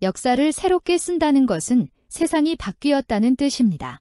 역사를 새롭게 쓴다는 것은 세상이 바뀌었다는 뜻입니다.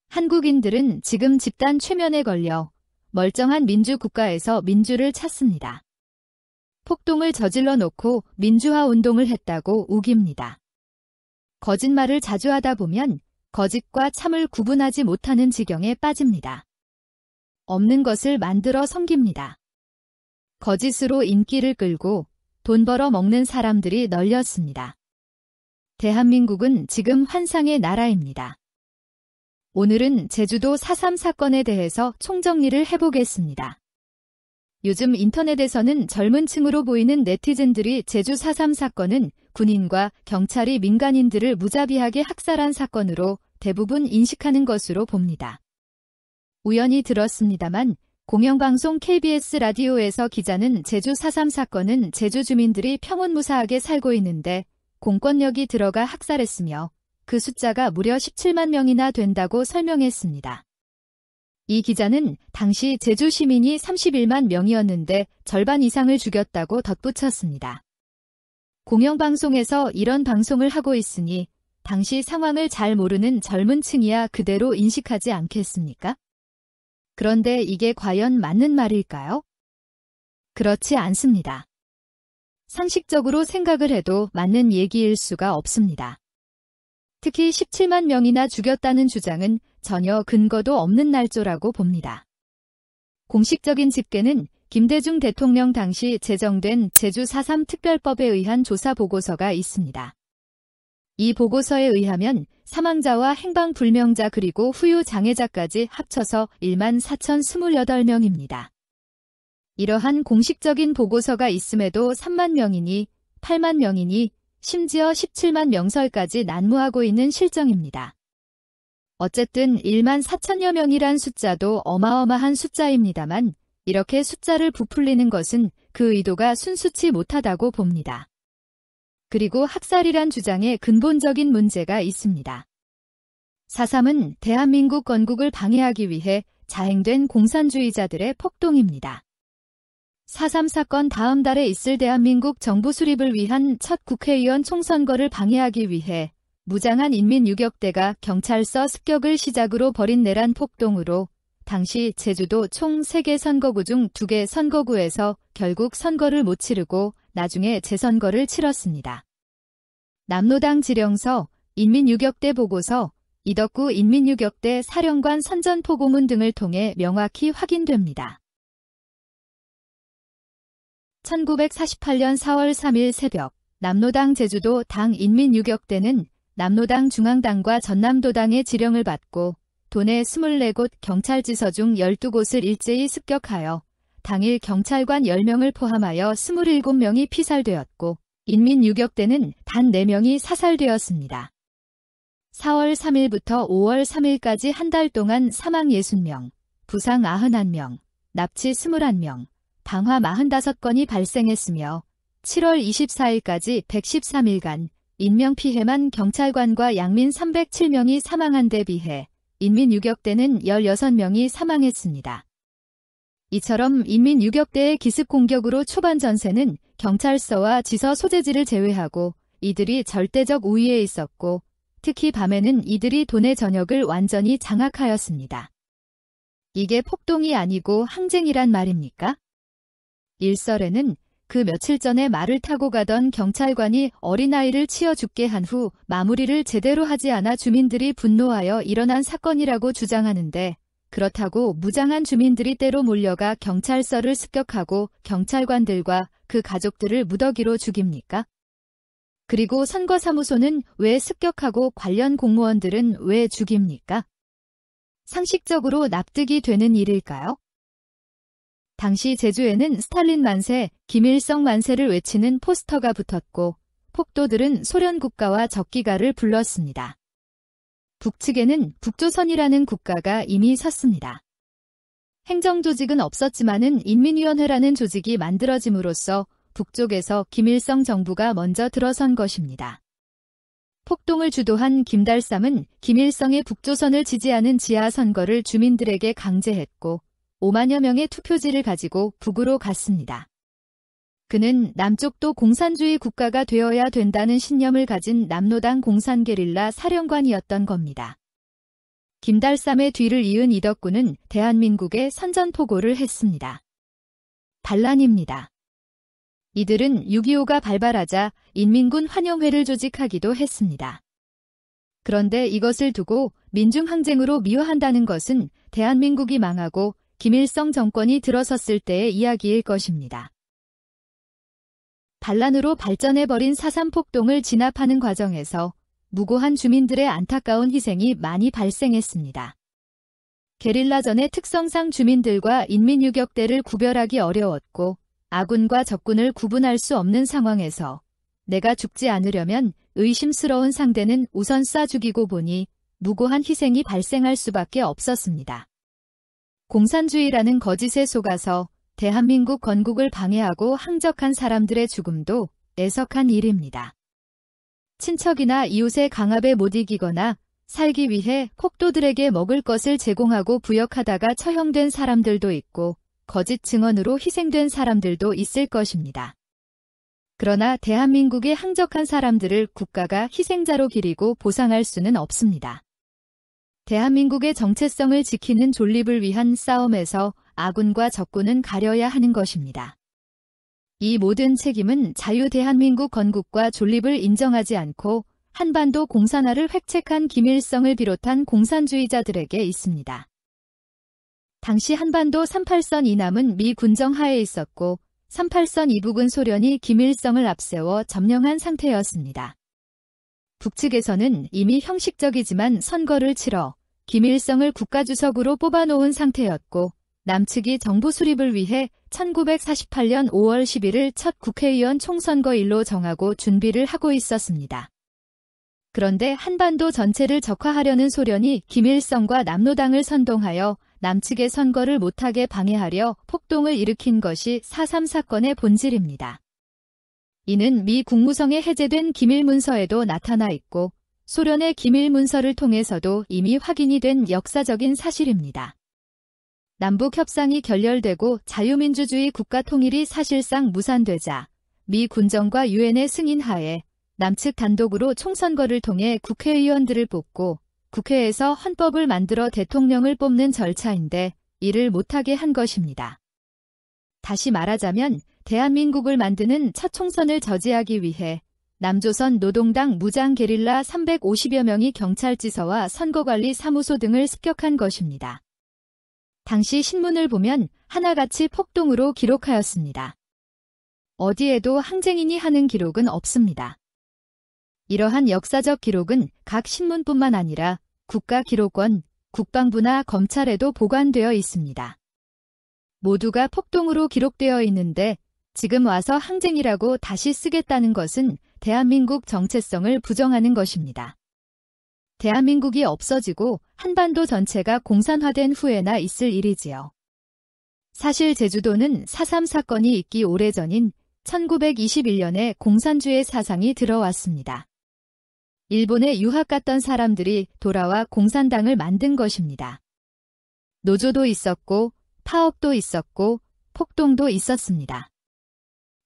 한국인들은 지금 집단 최면에 걸려 멀쩡한 민주국가에서 민주를 찾습니다. 폭동을 저질러 놓고 민주화 운동을 했다고 우깁니다. 거짓말을 자주 하다 보면 거짓과 참을 구분하지 못하는 지경에 빠집니다. 없는 것을 만들어 섬깁니다. 거짓으로 인기를 끌고 돈 벌어 먹는 사람들이 널렸습니다. 대한민국은 지금 환상의 나라입니다. 오늘은 제주도 4.3 사건에 대해서 총정리를 해보겠습니다. 요즘 인터넷에서는 젊은 층으로 보이는 네티즌들이 제주 4.3 사건은 군인과 경찰이 민간인들을 무자비하게 학살한 사건으로 대부분 인식하는 것으로 봅니다. 우연히 들었습니다만 공영방송 KBS 라디오에서 기자는 제주 4.3 사건은 제주 주민들이 평온무사하게 살고 있는데 공권력이 들어가 학살했으며 그 숫자가 무려 17만 명이나 된다고 설명했습니다. 이 기자는 당시 제주 시민이 31만 명이었는데 절반 이상을 죽였다고 덧붙였습니다. 공영방송에서 이런 방송을 하고 있으니 당시 상황을 잘 모르는 젊은 층이야 그대로 인식하지 않겠습니까? 그런데 이게 과연 맞는 말일까요? 그렇지 않습니다. 상식적으로 생각을 해도 맞는 얘기일 수가 없습니다. 특히 17만 명이나 죽였다는 주장은 전혀 근거도 없는 날조라고 봅니다. 공식적인 집계는 김대중 대통령 당시 제정된 제주 4.3 특별법에 의한 조사 보고서가 있습니다. 이 보고서에 의하면 사망자와 행방불명자 그리고 후유 장애자까지 합쳐서 1만 4,028명입니다. 이러한 공식적인 보고서가 있음에도 3만 명이니 8만 명이니 심지어 17만 명설까지 난무하고 있는 실정입니다. 어쨌든 1만 4천여 명이란 숫자도 어마어마한 숫자입니다만 이렇게 숫자를 부풀리는 것은 그 의도가 순수치 못하다고 봅니다. 그리고 학살이란 주장에 근본적인 문제가 있습니다. 4.3은 대한민국 건국을 방해하기 위해 자행된 공산주의자들의 폭동입니다. 4.3 사건 다음 달에 있을 대한민국 정부 수립을 위한 첫 국회의원 총선거를 방해하기 위해 무장한 인민유격대가 경찰서 습격을 시작으로 벌인 내란 폭동으로 당시 제주도 총 3개 선거구 중 2개 선거구에서 결국 선거를 못 치르고 나중에 재선거를 치렀습니다. 남로당 지령서, 인민유격대 보고서, 이덕구 인민유격대 사령관 선전포고문 등을 통해 명확히 확인됩니다. 1948년 4월 3일 새벽 남로당 제주도 당 인민유격대는 남로당 중앙당과 전남도당의 지령을 받고 도내 24곳 경찰지서 중 12곳을 일제히 습격하여 당일 경찰관 10명을 포함하여 27명이 피살되었고 인민유격대는 단 4명이 사살되었습니다. 4월 3일부터 5월 3일까지 한 달 동안 사망 60명, 부상 91명, 납치 21명, 방화 45건이 발생했으며 7월 24일까지 113일간 인명피해만 경찰관과 양민 307명이 사망한 데 비해 인민유격대는 16명이 사망했습니다. 이처럼 인민유격대의 기습 공격으로 초반 전세는 경찰서와 지서 소재지를 제외하고 이들이 절대적 우위에 있었고 특히 밤에는 이들이 도내 전역을 완전히 장악하였습니다. 이게 폭동이 아니고 항쟁이란 말입니까? 일설에는 그 며칠 전에 말을 타고 가던 경찰관이 어린아이를 치어 죽게 한 후 마무리를 제대로 하지 않아 주민들이 분노하여 일어난 사건이라고 주장하는데 그렇다고 무장한 주민들이 때로 몰려가 경찰서를 습격하고 경찰관들과 그 가족들을 무더기로 죽입니까? 그리고 선거사무소는 왜 습격하고 관련 공무원들은 왜 죽입니까? 상식적으로 납득이 되는 일일까요? 당시 제주에는 스탈린 만세, 김일성 만세를 외치는 포스터가 붙었고 폭도들은 소련 국가와 적기가를 불렀습니다. 북측에는 북조선이라는 국가가 이미 섰습니다. 행정조직은 없었지만은 인민위원회라는 조직이 만들어짐으로써 북쪽에서 김일성 정부가 먼저 들어선 것입니다. 폭동을 주도한 김달삼은 김일성의 북조선을 지지하는 지하선거를 주민들에게 강제했고 5만여 명의 투표지를 가지고 북으로 갔습니다. 그는 남쪽도 공산주의 국가가 되어야 된다는 신념을 가진 남로당 공산게릴라 사령관이었던 겁니다. 김달삼의 뒤를 이은 이덕구는 대한민국에 선전포고를 했습니다. 반란입니다. 이들은 6.25가 발발하자 인민군 환영회를 조직하기도 했습니다. 그런데 이것을 두고 민중항쟁으로 미화한다는 것은 대한민국이 망하고 김일성 정권이 들어섰을 때의 이야기일 것입니다. 반란으로 발전해버린 4.3 폭동을 진압하는 과정에서 무고한 주민들의 안타까운 희생이 많이 발생했습니다. 게릴라전의 특성상 주민들과 인민유격대를 구별하기 어려웠고 아군과 적군을 구분할 수 없는 상황에서 내가 죽지 않으려면 의심스러운 상대는 우선 쏴 죽이고 보니 무고한 희생이 발생할 수밖에 없었습니다. 공산주의라는 거짓에 속아서 대한민국 건국을 방해하고 항적한 사람들의 죽음도 애석한 일입니다. 친척이나 이웃의 강압에 못 이기거나 살기 위해 폭도들에게 먹을 것을 제공하고 부역하다가 처형된 사람들도 있고 거짓 증언으로 희생된 사람들도 있을 것입니다. 그러나 대한민국의 항적한 사람들을 국가가 희생자로 기리고 보상할 수는 없습니다. 대한민국의 정체성을 지키는 존립을 위한 싸움에서 아군과 적군은 가려야 하는 것입니다. 이 모든 책임은 자유대한민국 건국과 존립을 인정하지 않고 한반도 공산화를 획책한 김일성을 비롯한 공산주의자들에게 있습니다. 당시 한반도 38선 이남은 미 군정 하에 있었고 38선 이북은 소련이 김일성을 앞세워 점령한 상태였습니다. 북측에서는 이미 형식적이지만 선거를 치러 김일성을 국가주석으로 뽑아놓은 상태였고 남측이 정부 수립을 위해 1948년 5월 10일을 첫 국회의원 총선거일로 정하고 준비를 하고 있었습니다. 그런데 한반도 전체를 적화하려는 소련이 김일성과 남로당을 선동하여 남측의 선거를 못하게 방해하려 폭동을 일으킨 것이 4.3 사건의 본질입니다. 이는 미 국무성에 해제된 기밀문서에도 나타나 있고 소련의 기밀문서를 통해서도 이미 확인이 된 역사적인 사실입니다. 남북협상이 결렬되고 자유민주주의 국가 통일이 사실상 무산되자 미 군정과 유엔의 승인하에 남측 단독으로 총선거를 통해 국회의원들을 뽑고 국회에서 헌법을 만들어 대통령을 뽑는 절차인데 이를 못하게 한 것입니다. 다시 말하자면 대한민국을 만드는 첫 총선을 저지하기 위해 남조선 노동당 무장 게릴라 350여 명이 경찰지서와 선거관리 사무소 등을 습격한 것입니다. 당시 신문을 보면 하나같이 폭동으로 기록하였습니다. 어디에도 항쟁인이 하는 기록은 없습니다. 이러한 역사적 기록은 각 신문뿐만 아니라 국가기록원, 국방부나 검찰에도 보관되어 있습니다. 모두가 폭동으로 기록되어 있는데 지금 와서 항쟁이라고 다시 쓰겠다는 것은 대한민국 정체성을 부정하는 것입니다. 대한민국이 없어지고 한반도 전체가 공산화된 후에나 있을 일이지요. 사실 제주도는 4.3 사건이 있기 오래전인 1921년에 공산주의 사상이 들어왔습니다. 일본에 유학 갔던 사람들이 돌아와 공산당을 만든 것입니다. 노조도 있었고 파업도 있었고 폭동도 있었습니다.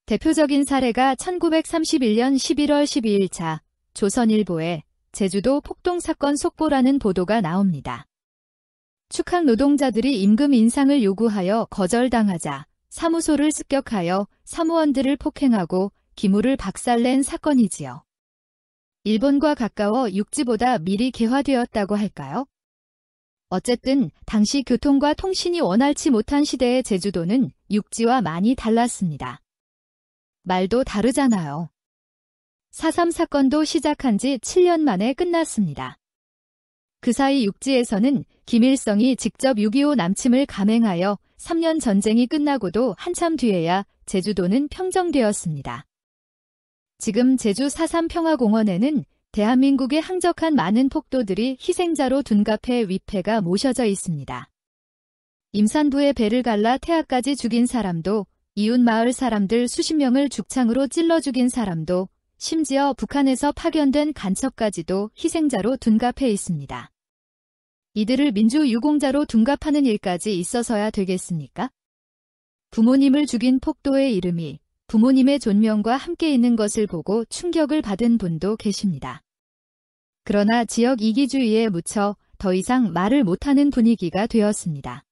대표적인 사례가 1931년 11월 12일자 조선일보에 제주도 폭동사건 속보라는 보도가 나옵니다. 축항 노동자들이 임금 인상을 요구하여 거절당하자 사무소를 습격하여 사무원들을 폭행하고 기물을 박살낸 사건이지요. 일본과 가까워 육지보다 미리 개화되었다고 할까요? 어쨌든 당시 교통과 통신이 원활치 못한 시대의 제주도는 육지와 많이 달랐습니다. 말도 다르잖아요. 4.3 사건도 시작한 지 7년 만에 끝났습니다. 그 사이 육지에서는 김일성이 직접 6.25 남침을 감행하여 3년 전쟁이 끝나고도 한참 뒤에야 제주도는 평정되었습니다. 지금 제주 4.3 평화공원에는 대한민국의 항적한 많은 폭도들이 희생자로 둔갑해 위패가 모셔져 있습니다. 임산부의 배를 갈라 태아까지 죽인 사람도, 이웃 마을 사람들 수십 명을 죽창으로 찔러 죽인 사람도, 심지어 북한에서 파견된 간첩까지도 희생자로 둔갑해 있습니다. 이들을 민주유공자로 둔갑하는 일까지 있어서야 되겠습니까? 부모님을 죽인 폭도의 이름이 부모님의 존명과 함께 있는 것을 보고 충격을 받은 분도 계십니다. 그러나 지역 이기주의에 묻혀 더 이상 말을 못하는 분위기가 되었습니다.